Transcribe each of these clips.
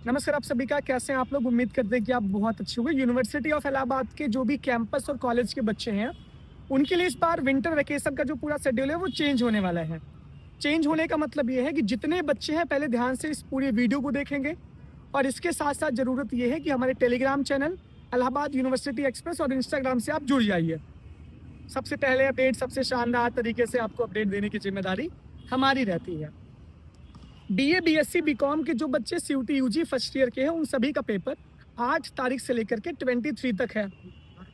नमस्कार आप सभी का, कैसे हैं आप लोग? उम्मीद करते हैं कि आप बहुत अच्छे होंगे। यूनिवर्सिटी ऑफ इलाहाबाद के जो भी कैंपस और कॉलेज के बच्चे हैं, उनके लिए इस बार विंटर वैकेशन का जो पूरा शेड्यूल है वो चेंज होने वाला है। चेंज होने का मतलब ये है कि जितने बच्चे हैं पहले ध्यान से इस पूरी वीडियो को देखेंगे और इसके साथ-साथ ज़रूरत ये है कि हमारे Telegram channel Allahabad university express और इंस्टाग्राम से आप जुड़ जाइए। सबसे पहले अपडेट सबसे शानदार तरीके से आपको अपडेट देने की ज़िम्मेदारी हमारी रहती है। बीए, बीएससी, बीकॉम के जो बच्चे सीयूटी यूजी फर्स्ट ईयर के हैं, उन सभी का पेपर 8 तारीख से लेकर के 23 तक है।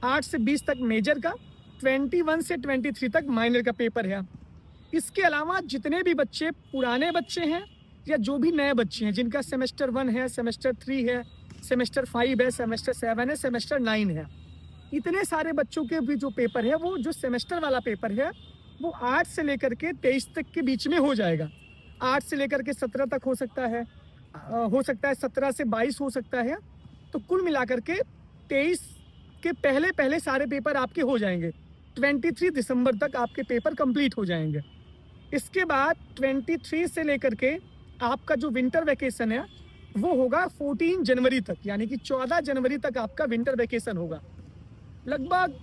8 से 20 तक मेजर का, 21 से 23 तक माइनर का पेपर है। इसके अलावा जितने भी बच्चे पुराने बच्चे हैं या जो भी नए बच्चे हैं जिनका सेमेस्टर 1 है, सेमेस्टर 3 है, सेमेस्टर 5 है, सेमेस्टर 7 है, सेमेस्टर 9 है, इतने सारे बच्चों के भी जो पेपर है, वो जो सेमेस्टर वाला पेपर है वो 8 से लेकर के 23 तक के बीच में हो जाएगा। 8 से लेकर के 17 तक हो सकता है, 17 से 22 हो सकता है। तो कुल मिलाकर के 23 के पहले सारे पेपर आपके हो जाएंगे। 23 दिसंबर तक आपके पेपर कंप्लीट हो जाएंगे। इसके बाद 23 से लेकर के आपका जो विंटर वैकेशन है वो होगा 14 जनवरी तक, यानी कि 14 जनवरी तक आपका विंटर वैकेशन होगा। लगभग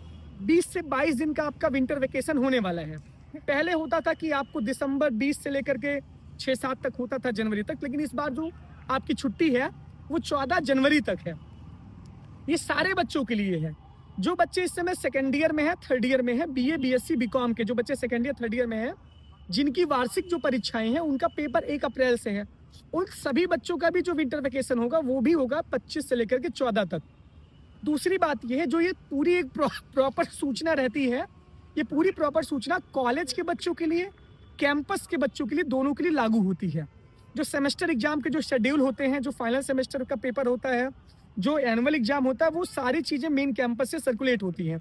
20 से 22 दिन का आपका विंटर वैकेशन होने वाला है। पहले होता था कि आपको दिसंबर 20 से लेकर के 6-7 तक होता था, जनवरी तक, लेकिन इस बार जो आपकी छुट्टी है वो 14 जनवरी तक है। ये सारे बच्चों के लिए है। जो बच्चे इस समय सेकेंड ईयर में है, थर्ड ईयर में है, बीए, बीएससी, बीकॉम के जो बच्चे सेकेंड ईयर, थर्ड ईयर में है, जिनकी वार्षिक जो परीक्षाएं हैं उनका पेपर 1 अप्रैल से है, उन सभी बच्चों का भी जो विंटर वैकेशन होगा वो भी होगा 25 से लेकर के 14 तक। दूसरी बात यह है, जो ये पूरी एक प्रॉपर सूचना रहती है, ये पूरी प्रॉपर सूचना कॉलेज के बच्चों के लिए, कैंपस के बच्चों के लिए, दोनों के लिए लागू होती है। जो सेमेस्टर एग्जाम के जो शेड्यूल होते हैं, जो फाइनल सेमेस्टर का पेपर होता है, जो एनुअल एग्जाम होता है, वो सारी चीज़ें मेन कैंपस से सर्कुलेट होती हैं।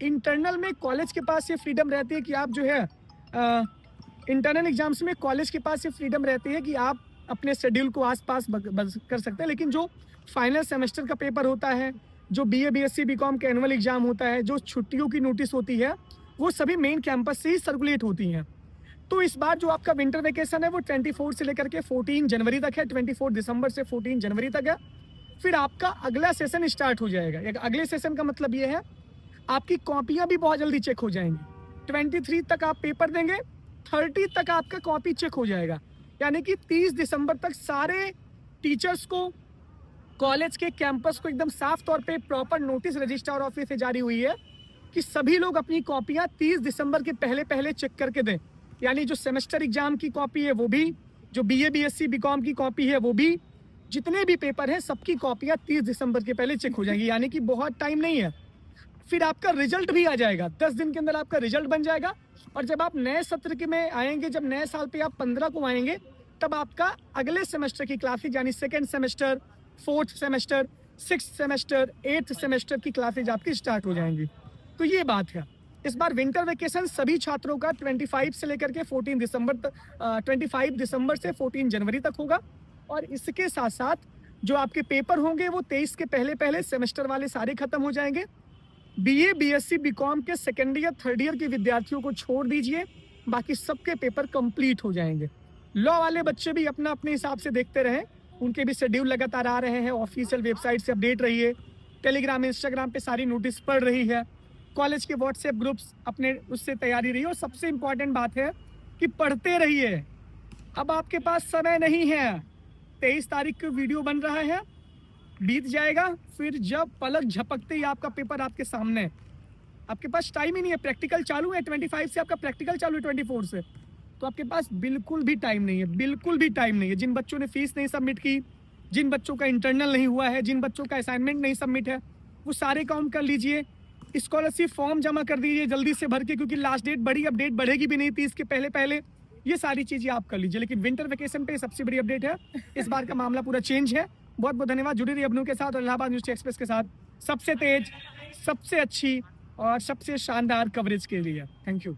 इंटरनल में कॉलेज के पास ये फ्रीडम रहती है कि आप जो है इंटरनल एग्जाम्स में कॉलेज के पास ये फ्रीडम रहती है कि आप अपने शेड्यूल को आसपास कर सकते हैं। लेकिन जो फाइनल सेमेस्टर का पेपर होता है, जो बीए, बीएससी, बीकॉम का एनुअल एग्जाम होता है, जो छुट्टियों की नोटिस होती है, वो सभी मेन कैंपस से ही सर्कुलेट होती हैं। तो इस बार जो आपका विंटर वैकेशन है वो 24 से लेकर के 14 जनवरी तक है। 24 दिसंबर से 14 जनवरी तक है। फिर आपका अगला सेशन स्टार्ट हो जाएगा। अगले सेशन का मतलब ये है, आपकी कॉपियां भी बहुत जल्दी चेक हो जाएंगी। 23 तक आप पेपर देंगे, 30 तक आपका कॉपी चेक हो जाएगा। यानी कि 30 दिसंबर तक सारे टीचर्स को, कॉलेज के कैंपस को एकदम साफ तौर पे प्रॉपर नोटिस रजिस्ट्रार ऑफिस से जारी हुई है कि सभी लोग अपनी कॉपियां 30 दिसंबर के पहले चेक करके दें। यानी जो सेमेस्टर एग्जाम की कॉपी है वो भी, जो बीए, बीएससी, बीकॉम की कॉपी है वो भी, जितने भी पेपर हैं सबकी कॉपियां 30 दिसंबर के पहले चेक हो जाएंगी। यानी कि बहुत टाइम नहीं है। फिर आपका रिजल्ट भी आ जाएगा, 10 दिन के अंदर आपका रिजल्ट बन जाएगा। और जब आप नए सत्र के में आएंगे, जब नए साल पे आप 15 को आएंगे, तब आपका अगले सेमेस्टर की क्लासेज, यानी second semester, 4th semester, 6th semester, 8th semester की क्लासेज आपकी स्टार्ट हो जाएंगी। तो ये बात है। इस बार विंटर वैकेशन सभी छात्रों का 25 से लेकर के 14 दिसंबर तक, 25 दिसंबर से 14 जनवरी तक होगा। और इसके साथ साथ जो आपके पेपर होंगे वो 23 के पहले सेमेस्टर वाले सारे खत्म हो जाएंगे। बीए, बीएससी, बीकॉम के सेकेंड ईयर, थर्ड ईयर के विद्यार्थियों को छोड़ दीजिए, बाकी सबके पेपर कंप्लीट हो जाएंगे। लॉ वाले बच्चे भी अपना अपने हिसाब से देखते रहें, उनके भी शेड्यूल लगातार आ रहे हैं। ऑफिशियल वेबसाइट से अपडेट रहिए, टेलीग्राम, इंस्टाग्राम पे सारी नोटिस पड़ रही है, कॉलेज के व्हाट्सएप ग्रुप्स अपने उससे तैयारी रही है। और सबसे इम्पॉर्टेंट बात है कि पढ़ते रहिए। अब आपके पास समय नहीं है। 23 तारीख को वीडियो बन रहा है, बीत जाएगा, फिर जब पलक झपकते ही आपका पेपर आपके सामने है। आपके पास टाइम ही नहीं है। प्रैक्टिकल चालू है 25 से, आपका प्रैक्टिकल चालू है 24 से, तो आपके पास बिल्कुल भी टाइम नहीं है, बिल्कुल भी टाइम नहीं है। जिन बच्चों ने फीस नहीं सबमिट की, जिन बच्चों का इंटरनल नहीं हुआ है, जिन बच्चों का असाइनमेंट नहीं सबमिट है, वो सारे काम कर लीजिए। स्कॉलरशिप फॉर्म जमा कर दीजिए जल्दी से भर के, क्योंकि लास्ट डेट बड़ी अपडेट बढ़ेगी भी नहीं 30 के पहले। ये सारी चीज़ें आप कर लीजिए। लेकिन विंटर वैकेशन पे सबसे बड़ी अपडेट है, इस बार का मामला पूरा चेंज है। बहुत बहुत धन्यवाद। जुड़ी रही अपनों के साथ और इलाहाबाद न्यूज़ एक्सप्रेस के साथ, सबसे तेज, सबसे अच्छी और सबसे शानदार कवरेज के लिए। Thank you.